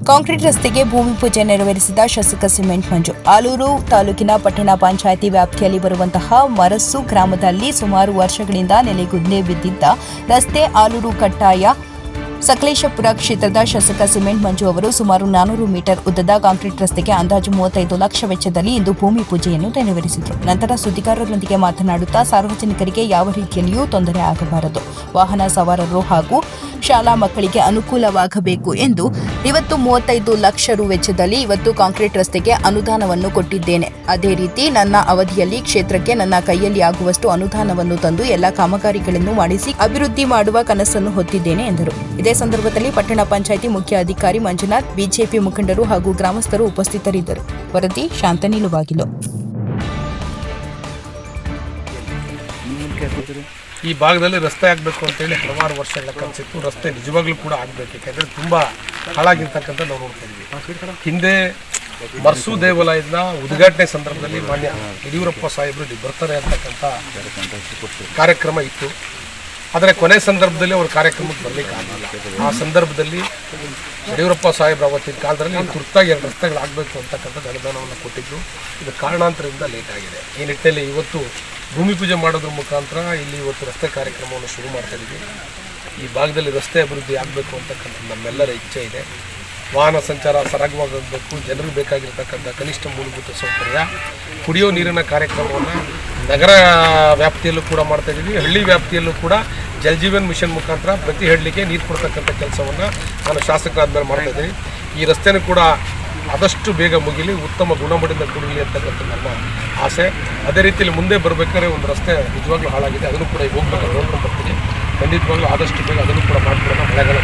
Concrete ರಸ್ತೆಗೆ ಭೂಮಿ ಪೂಜೆ ನೆರವೇರಿಸಿದ ಶಾಸಕ ಸಿಮೆಂಟ್ ಮಂಜು. ಆಲೂರು ತಾಲೂಕಿನ ಪಟ್ಟಣ ಪಂಚಾಯಿತಿ ವ್ಯಾಪ್ತಿಯಲ್ಲಿ ಬರುವಂತಹ ಮರಸ್ಸು ಗ್ರಾಮದಲ್ಲಿ ಸುಮಾರು ವರ್ಷಗಳಿಂದ ನೆಲೆಗುದ್ದೆ ಬಿದ್ದಿದ್ದ ರಸ್ತೆ ಆಲೂರು ಕಟ್ಟಾಯ ಸಕಲೇಶಪುರ ಕ್ಷೇತ್ರದ ಶಾಸಕ ಸಿಮೆಂಟ್ ಮಂಜು ಅವರು ಸುಮಾರು 400 ಮೀಟರ್ ಉದ್ದದ ಕಾಂಕ್ರೀಟ್ ರಸ್ತೆಗೆ ಅಂದಾಜು 35 ಲಕ್ಷ ವೆಚ್ಚದಲ್ಲಿ ಇಂದು ಭೂಮಿ ಪೂಜೆಯನ್ನು ನೆರವೇರಿಸಿದರು. ನಂತರ ಸುದ್ದಿಗಾರರೊಂದಿಗೆ ಮಾತನಾಡುತ್ತಾ ಸಾರ್ವಜನಿಕರಿಗೆ ಯಾವ ರೀತಿಯಲ್ಲಿಯೂ ತೊಂದರೆ ಆಗಬಾರದು, ವಾಹನ ಸವಾರರು ಹಾಗೂ ಶಾಲಾ ಮಕ್ಕಳಿಗೆ ಅನುಕೂಲವಾಗಬೇಕು ಎಂದು ಇವತ್ತು 35 ಲಕ್ಷ ರು ವೆಚ್ಚದಲ್ಲಿ ಇವತ್ತು ಕಾಂಕ್ರೀಟ್ ರಸ್ತೆಗೆ ಅನುದಾನವನ್ನು ಕೊಟ್ಟಿದ್ದೇನೆ. ಅದೇ ರೀತಿ ನನ್ನ ಅವಧಿಯಲ್ಲಿ ಕ್ಷೇತ್ರಕ್ಕೆ ನನ್ನ ಕೈಯಲ್ಲಿ ಆಗುವಷ್ಟು ಅನುದಾನವನ್ನು ತಂದು ಎಲ್ಲ ಕಾಮಗಾರಿಗಳನ್ನು ಮಾಡಿಸಿ ಅಭಿವೃದ್ಧಿ ಮಾಡುವ ಕನಸನ್ನು ಹೊತ್ತಿದ್ದೇನೆ ಎಂದರು. ಇದೇ ಸಂದರ್ಭದಲ್ಲಿ ಪಟ್ಟಣ ಪಂಚಾಯಿತಿ ಮುಖ್ಯ ಅಧಿಕಾರಿ ಮಂಜುನಾಥ್, ಬಿಜೆಪಿ ಮುಖಂಡರು ಹಾಗೂ ಗ್ರಾಮಸ್ಥರು ಉಪಸ್ಥಿತರಿದ್ದರು. ವರದಿ ಶಾಂತನೀಲು ಬಾಗಿಲು. ಈ ಭಾಗದಲ್ಲಿ ರಸ್ತೆ ಆಗಬೇಕು ಅಂತೇಳಿ ಹಲವಾರು ವರ್ಷಗಳ ಕನಸಿತ್ತು. ರಸ್ತೆ ನಿಜವಾಗ್ಲೂ ಕೂಡ ಆಗಬೇಕು, ಯಾಕೆಂದರೆ ತುಂಬ ಹಾಳಾಗಿರ್ತಕ್ಕಂಥ ನಾವು ನೋಡ್ತಾ ಇದ್ವಿ. ಹಿಂದೆ ಮರ್ಸು ದೇವಾಲಯದ ಉದ್ಘಾಟನೆ ಸಂದರ್ಭದಲ್ಲಿ ಮಾನ್ಯ ಯಡಿಯೂರಪ್ಪ ಸಾಹೇಬರು ಇಲ್ಲಿ ಬರ್ತಾರೆ ಅಂತಕ್ಕಂಥ ಕಾರ್ಯಕ್ರಮ ಇತ್ತು. ಆದರೆ ಕೊನೆ ಸಂದರ್ಭದಲ್ಲಿ ಅವ್ರ ಕಾರ್ಯಕ್ರಮಕ್ಕೆ ಬರಲಿಕ್ಕೆ ಆಗಲಿಲ್ಲ. ಆ ಸಂದರ್ಭದಲ್ಲಿ ಯಡಿಯೂರಪ್ಪ ಸಾಹೇಬ್ರ ಅವತ್ತಿನ ಕಾಲದಲ್ಲಿ ತುರ್ತಾಗಿ 2 ರಸ್ತೆಗಳಾಗಬೇಕು ಅಂತಕ್ಕಂಥದ್ದು ಅನುದಾನವನ್ನು ಕೊಟ್ಟಿದ್ದು. ಇದು ಕಾರಣಾಂತರದಿಂದ ಲೇಟ್ ಆಗಿದೆ. ಈ ನಿಟ್ಟಿನಲ್ಲಿ ಇವತ್ತು ಭೂಮಿ ಪೂಜೆ ಮಾಡೋದ್ರ ಮುಖಾಂತರ ಇಲ್ಲಿ ಇವತ್ತು ರಸ್ತೆ ಕಾರ್ಯಕ್ರಮವನ್ನು ಶುರು ಮಾಡ್ತಾ ಇದ್ದೀವಿ. ಈ ಭಾಗದಲ್ಲಿ ರಸ್ತೆ ಅಭಿವೃದ್ಧಿ ಆಗಬೇಕು ಅಂತಕ್ಕಂಥ ನಮ್ಮೆಲ್ಲರ ಇಚ್ಛೆ ಇದೆ. ವಾಹನ ಸಂಚಾರ ಸರಾಗವಾಗಬೇಕು, ಜನರಿಗೆ ಬೇಕಾಗಿರ್ತಕ್ಕಂಥ ಕನಿಷ್ಠ ಮೂಲಭೂತ ಸೌಕರ್ಯ, ಕುಡಿಯೋ ನೀರಿನ ಕಾರ್ಯಕ್ರಮವನ್ನು ನಗರ ವ್ಯಾಪ್ತಿಯಲ್ಲೂ ಕೂಡ ಮಾಡ್ತಾ ಇದ್ದೀವಿ. ಹಳ್ಳಿ ವ್ಯಾಪ್ತಿಯಲ್ಲೂ ಕೂಡ ಜಲಜೀವನ್ ಮಿಷನ್ ಮುಖಾಂತರ ಪ್ರತಿ ಹಳ್ಳಿಗೆ ನೀರು ಕೊಡ್ತಕ್ಕಂಥ ಕೆಲಸವನ್ನು ನಾನು ಶಾಸಕರಾದ ಮೇಲೆ ಮಾಡ್ತಾ ಇದ್ದೀನಿ. ಈ ರಸ್ತೆನೂ ಕೂಡ ಆದಷ್ಟು ಬೇಗ ಮುಗಿಲಿ, ಉತ್ತಮ ಗುಣಮಟ್ಟದಿಂದ ಕೂಡಲಿ ಅಂತಕ್ಕಂಥ ನನ್ನ ಆಸೆ. ಅದೇ ರೀತಿಯಲ್ಲಿ ಮುಂದೆ ಬರಬೇಕಾದ್ರೆ ಒಂದು ರಸ್ತೆ ನಿಜವಾಗ್ಲೂ ಹಾಳಾಗಿದೆ, ಅದನ್ನು ಕೂಡ ಹೋಗ್ಬೇಕಾದ್ರೆ ನೋಡ್ಕೊಂಡು ಬರ್ತೀನಿ. ಖಂಡಿತವಾಗ್ಲೂ ಆದಷ್ಟು ಬೇಗ ಅದನ್ನು ಕೂಡ ಮಾಡ್ಕೊಳ್ಳೋಣ. ಮಳೆಗಾಲ